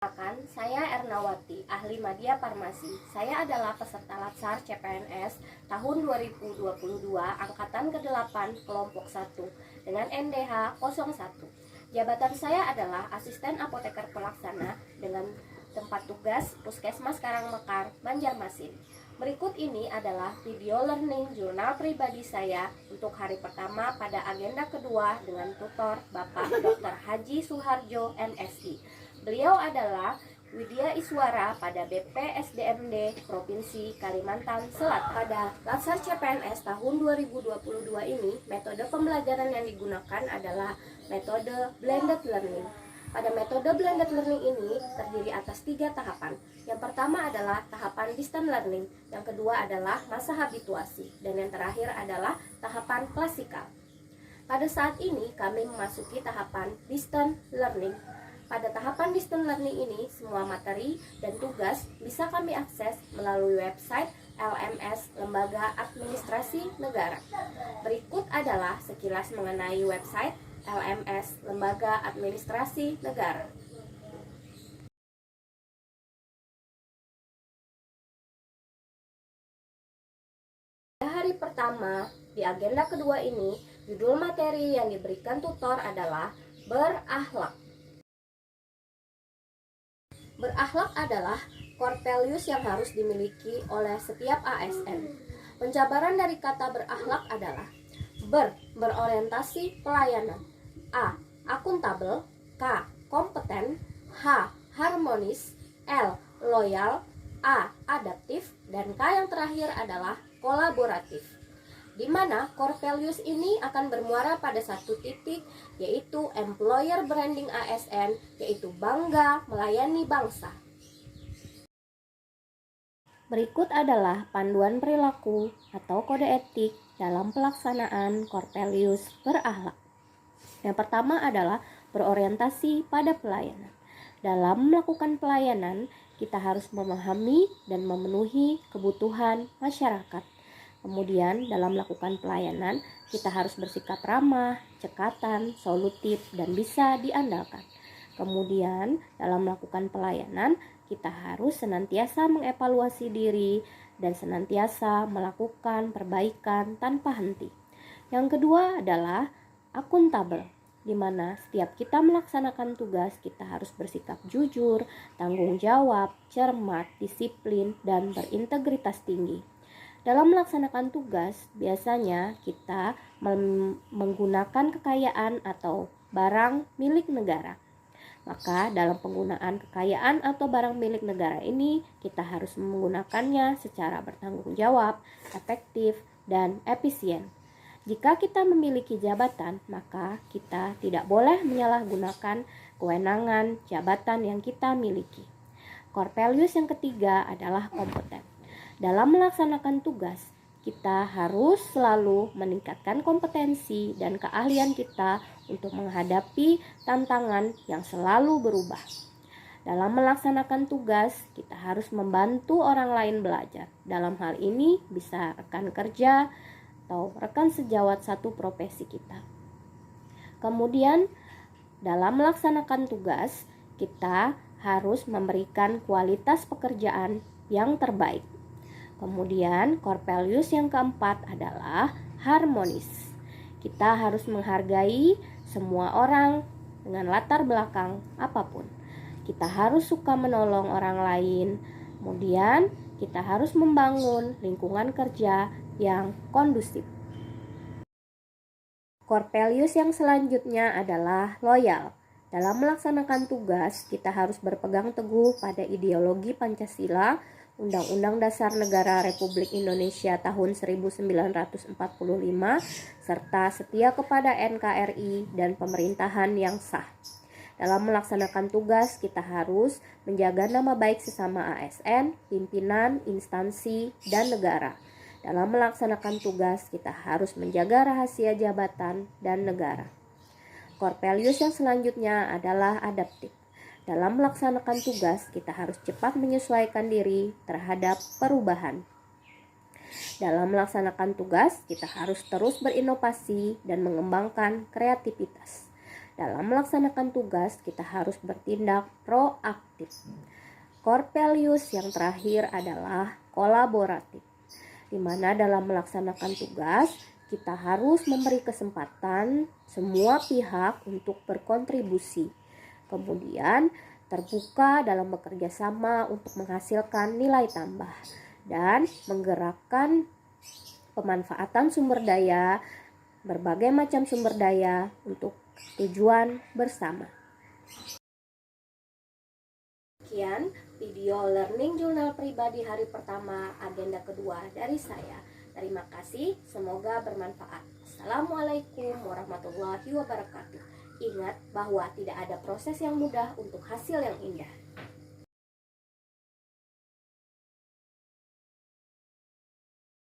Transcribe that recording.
Perkenalkan, saya Ernawati, ahli media farmasi. Saya adalah peserta Latsar CPNS tahun 2022 angkatan ke-8 kelompok 1 dengan NDH 01. Jabatan saya adalah asisten apoteker pelaksana dengan tempat tugas Puskesmas Karangmekar, Banjarmasin. Berikut ini adalah video learning jurnal pribadi saya untuk hari pertama pada agenda kedua dengan tutor Bapak Dr. Haji Suharjo, MSI. Beliau adalah Widya Iswara pada BP SDMD Provinsi Kalimantan Selatan. Pada Latsar CPNS tahun 2022 ini, metode pembelajaran yang digunakan adalah metode blended learning. Pada metode blended learning ini terdiri atas 3 tahapan. Yang pertama adalah tahapan distance learning, yang kedua adalah masa habituasi, dan yang terakhir adalah tahapan klasikal. Pada saat ini kami memasuki tahapan distance learning. Pada tahapan distance learning ini, semua materi dan tugas bisa kami akses melalui website LMS Lembaga Administrasi Negara. Berikut adalah sekilas mengenai website LMS Lembaga Administrasi Negara. Pada hari pertama, di agenda kedua ini, judul materi yang diberikan tutor adalah berakhlak. Berakhlak adalah core values yang harus dimiliki oleh setiap ASN. Penjabaran dari kata berakhlak adalah berorientasi pelayanan, A. Akuntabel, K. Kompeten, H. Harmonis, L. Loyal, A. Adaptif, dan K yang terakhir adalah kolaboratif. Di mana core values ini akan bermuara pada satu titik, yaitu employer branding ASN, yaitu bangga melayani bangsa. Berikut adalah panduan perilaku atau kode etik dalam pelaksanaan core values berakhlak. Yang pertama adalah berorientasi pada pelayanan. Dalam melakukan pelayanan, kita harus memahami dan memenuhi kebutuhan masyarakat. Kemudian dalam melakukan pelayanan, kita harus bersikap ramah, cekatan, solutif, dan bisa diandalkan. Kemudian dalam melakukan pelayanan, kita harus senantiasa mengevaluasi diri dan senantiasa melakukan perbaikan tanpa henti. Yang kedua adalah akuntabel, di mana setiap kita melaksanakan tugas, kita harus bersikap jujur, tanggung jawab, cermat, disiplin, dan berintegritas tinggi. Dalam melaksanakan tugas, biasanya kita menggunakan kekayaan atau barang milik negara. Maka dalam penggunaan kekayaan atau barang milik negara ini, kita harus menggunakannya secara bertanggung jawab, efektif, dan efisien. Jika kita memiliki jabatan, maka kita tidak boleh menyalahgunakan kewenangan jabatan yang kita miliki. Core values yang ketiga adalah kompeten. Dalam melaksanakan tugas, kita harus selalu meningkatkan kompetensi dan keahlian kita untuk menghadapi tantangan yang selalu berubah. Dalam melaksanakan tugas, kita harus membantu orang lain belajar. Dalam hal ini bisa rekan kerja atau rekan sejawat satu profesi kita. Kemudian, dalam melaksanakan tugas, kita harus memberikan kualitas pekerjaan yang terbaik. Kemudian core values yang keempat adalah harmonis. Kita harus menghargai semua orang dengan latar belakang apapun. Kita harus suka menolong orang lain. Kemudian kita harus membangun lingkungan kerja yang kondusif. Core values yang selanjutnya adalah loyal. Dalam melaksanakan tugas, kita harus berpegang teguh pada ideologi Pancasila, Undang-Undang Dasar Negara Republik Indonesia tahun 1945, serta setia kepada NKRI dan pemerintahan yang sah. Dalam melaksanakan tugas, kita harus menjaga nama baik sesama ASN, pimpinan, instansi, dan negara. Dalam melaksanakan tugas, kita harus menjaga rahasia jabatan dan negara. Core values yang selanjutnya adalah adaptif. Dalam melaksanakan tugas, kita harus cepat menyesuaikan diri terhadap perubahan. Dalam melaksanakan tugas, kita harus terus berinovasi dan mengembangkan kreativitas. Dalam melaksanakan tugas, kita harus bertindak proaktif. Core values yang terakhir adalah kolaboratif, di mana dalam melaksanakan tugas, kita harus memberi kesempatan semua pihak untuk berkontribusi. Kemudian, terbuka dalam bekerja sama untuk menghasilkan nilai tambah dan menggerakkan pemanfaatan sumber daya, berbagai macam sumber daya untuk tujuan bersama. Sekian video Learning Journal Pribadi hari pertama, agenda kedua dari saya. Terima kasih, semoga bermanfaat. Assalamualaikum warahmatullahi wabarakatuh. Ingat bahwa tidak ada proses yang mudah untuk hasil yang indah.